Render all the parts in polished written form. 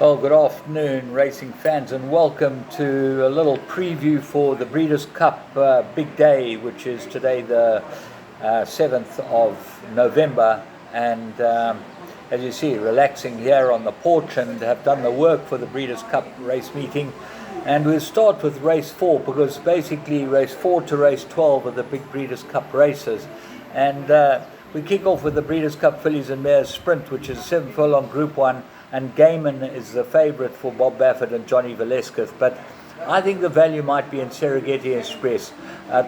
Well, good afternoon, racing fans, and welcome to a little preview for the Breeders' Cup big day, which is today the 7th of November. And as you see, relaxing here on the porch and have done the work for the Breeders' Cup race meeting. And we'll start with race 4, because basically race 4 to race 12 are the big Breeders' Cup races. And we kick off with the Breeders' Cup Phillies and Mares Sprint, which is a 7 furlong Group 1. And Gaiman is the favourite for Bob Baffert and Johnny Velasquez. But I think the value might be in Serengeti Express.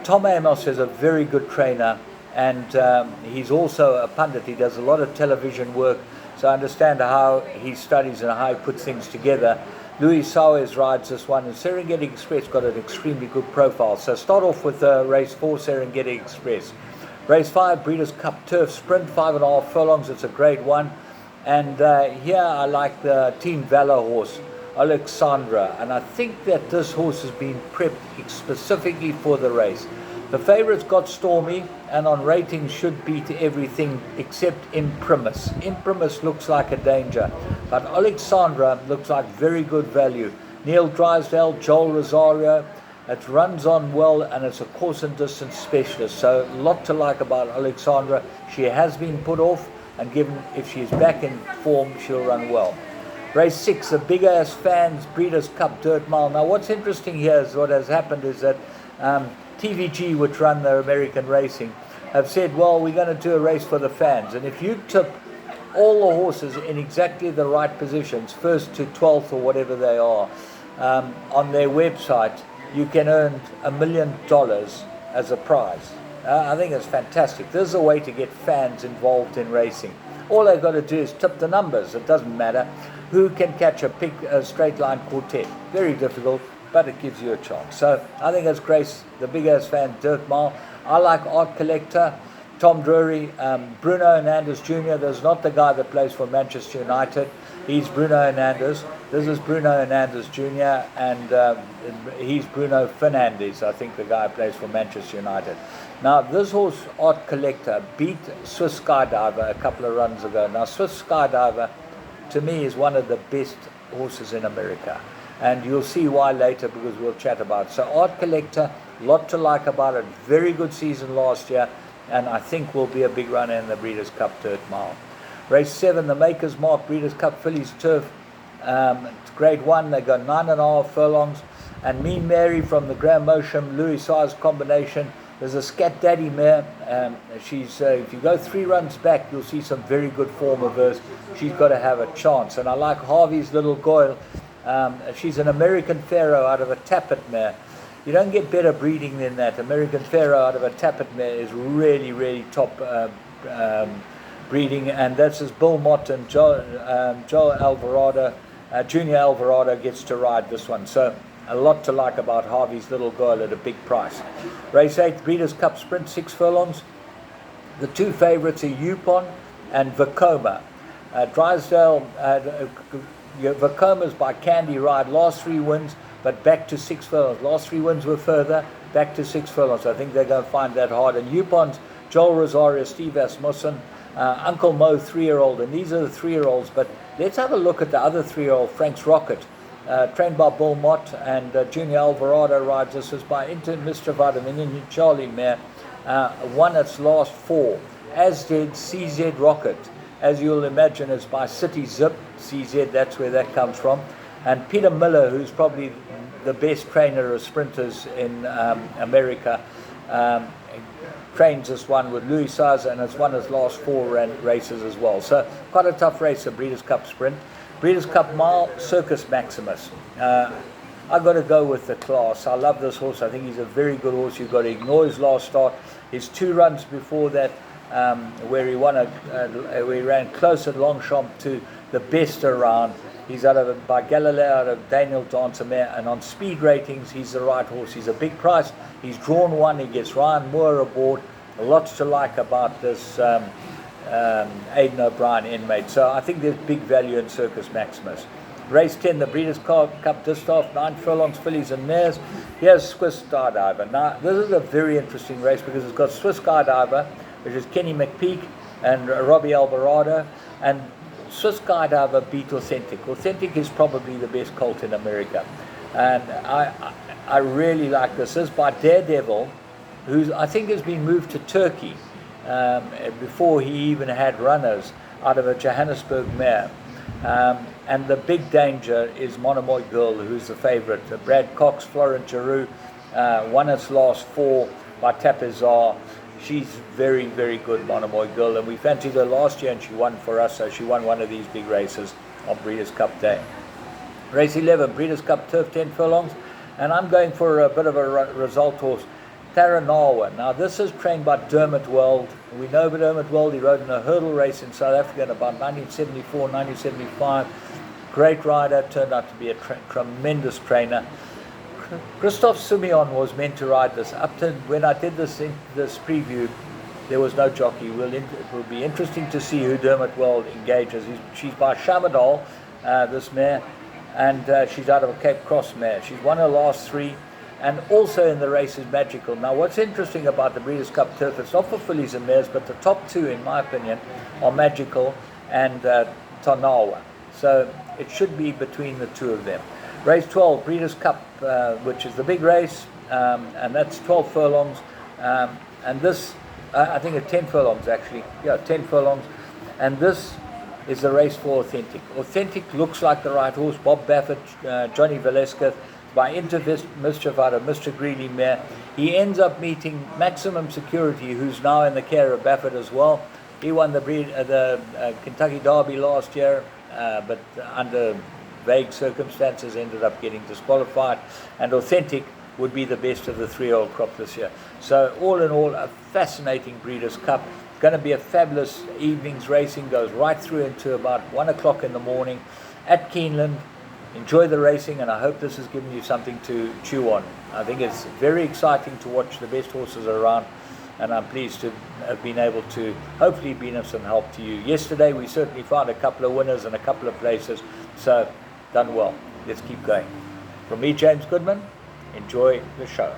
Tom Amos is a very good trainer, and he's also a pundit. He does a lot of television work, so I understand how he studies and how he puts things together. Luis Suarez rides this one, and Serengeti Express got an extremely good profile. So start off with race 4, Serengeti Express. Race 5, Breeders' Cup Turf Sprint, 5.5 furlongs. It's a grade 1. And here I like the Team Valor horse, Alexandra. And I think that this horse has been prepped specifically for the race. The favourites got Stormy, and on rating should beat everything except Imprimis. Imprimis looks like a danger, but Alexandra looks like very good value. Neil Drysdale, Joel Rosario. It runs on well, and it's a course and distance specialist. So a lot to like about Alexandra. She has been put off, and given if she's back in form, she'll run well. Race 6, the Big Ass Fans Breeders' Cup Dirt Mile. Now what's interesting here is what has happened is that TVG, which run the American racing, have said, well, we're going to do a race for the fans. And if you tip all the horses in exactly the right positions, 1st to 12th or whatever they are, on their website, you can earn $1 million as a prize. I think it's fantastic. This is a way to get fans involved in racing. All they've got to do is tip the numbers. It doesn't matter who can catch a straight line quartet. Very difficult, but it gives you a chance. So I think it's Grace, the Big Ass Fan Dirt Mile. I like Art Collector, Tom Drury, Bruno Hernandez Jr. There's not the guy that plays for Manchester United. He's Bruno Hernandez. This is Bruno Hernandez Jr. and he's Bruno Fernandes, I think the guy who plays for Manchester United. Now, this horse, Art Collector, beat Swiss Skydiver a couple of runs ago. Now, Swiss Skydiver, to me, is one of the best horses in America. And you'll see why later, because we'll chat about it. So, Art Collector, lot to like about it. Very good season last year, and I think will be a big runner in the Breeders' Cup Dirt Mile. Race 7, the Maker's Mark Breeders' Cup Phillies Turf. Grade 1, they got 9.5 furlongs. And Mean Mary from the Graham Motion, Louis Size combination. There's a Scat Daddy mare. She's if you go 3 runs back, you'll see some very good form of hers. She's got to have a chance. And I like Harvey's Little Goyle. She's an American Pharaoh out of a Tappet mare. You don't get better breeding than that. American Pharaoh out of a Tappet mare is really, really top breeding. And that's as Bill Mott and Joe Alvarado, Junior Alvarado gets to ride this one. So a lot to like about Harvey's Little Girl at a big price. Race 8, Breeders' Cup Sprint, 6 furlongs. The 2 favourites are Yupon and Vacoma. Drysdale, Vacoma's by Candy Ride, last 3 wins, but back to 6 furlongs. Last 3 wins were further, back to 6 furlongs. I think they're going to find that hard. And Yupon's Joel Rosario, Steve Asmussen, Uncle Mo 3-year-old, and these are the 3-year-olds. But let's have a look at the other 3-year-old, Frank's Rocket. Trained by Bill Mott, and Junior Alvarado rides. This is by Mr. Vitamin Charlie mare. Won its last 4, as did CZ Rocket. As you'll imagine, is by City Zip. CZ, that's where that comes from. And Peter Miller, who's probably the best trainer of sprinters in America, trains this one with Louis Sizer, and it's won its last 4 races as well. So quite a tough race, the Breeders' Cup Sprint. Breeders' Cup Mile, Circus Maximus. I've got to go with the class. I love this horse. I think he's a very good horse. You've got to ignore his last start. His 2 runs before that, where he won where he ran close at Longchamp to the best around. He's by Galileo out of Daniel Dancemer, and on speed ratings, he's the right horse. He's a big price. He's drawn 1. He gets Ryan Moore aboard. Lots to like about this Aidan O'Brien inmate. So I think there's big value in Circus Maximus. Race 10, the Breeders' Cup Distaff, 9 furlongs, Phillies and Mares. Here's Swiss Skydiver. Now, this is a very interesting race because it's got Swiss Skydiver, which is Kenny McPeak and Robbie Alvarado, and Swiss Skydiver beat Authentic. Authentic is probably the best colt in America. And I really like this. This is by Daredevil, who I think has been moved to Turkey before he even had runners, out of a Johannesburg mare. And the big danger is Monomoy Girl, who's the favorite. Brad Cox, Florent Giroux, won its last 4 by Tapizar. She's very, very good, Monomoy Girl, and we fancied her last year and she won for us, so she won one of these big races on Breeders' Cup Day. Race 11, Breeders' Cup Turf, 10 furlongs, and I'm going for a bit of a result horse, Taranawa. Now this is trained by Dermot Weld. We know Dermot Weld, he rode in a hurdle race in South Africa in about 1974, 1975. Great rider, turned out to be a tremendous trainer. Christoph Simeon was meant to ride this. Up to when I did this preview, there was no jockey. It will be interesting to see who Dermot Weld engages. She's by Shamadal, this mare, and she's out of a Cape Cross mare. She's won her last 3, and also in the race is Magical. Now what's interesting about the Breeders' Cup Turf, it's not for fillies and mares, but the top 2, in my opinion, are Magical and Tanawa. So it should be between the 2 of them. Race 12, Breeders' Cup, which is the big race, and that's 12 furlongs. And this, I think it's 10 furlongs actually. Yeah, 10 furlongs. And this is the race for Authentic. Authentic looks like the right horse. Bob Baffert, Johnny Velasquez, by Mischief out of Mr. Greeley mare. He ends up meeting Maximum Security, who's now in the care of Baffert as well. He won the Kentucky Derby last year, but under vague circumstances ended up getting disqualified, and Authentic would be the best of the 3-year-old crop this year. So all in all, a fascinating Breeders' Cup. Going to be a fabulous evening's racing, goes right through into about 1 o'clock in the morning at Keeneland. Enjoy the racing, and I hope this has given you something to chew on. I think it's very exciting to watch the best horses around, and I'm pleased to have been able to hopefully be of some help to you. Yesterday we certainly found a couple of winners and a couple of places, so done well. Let's keep going. From me, James Goodman, enjoy the show.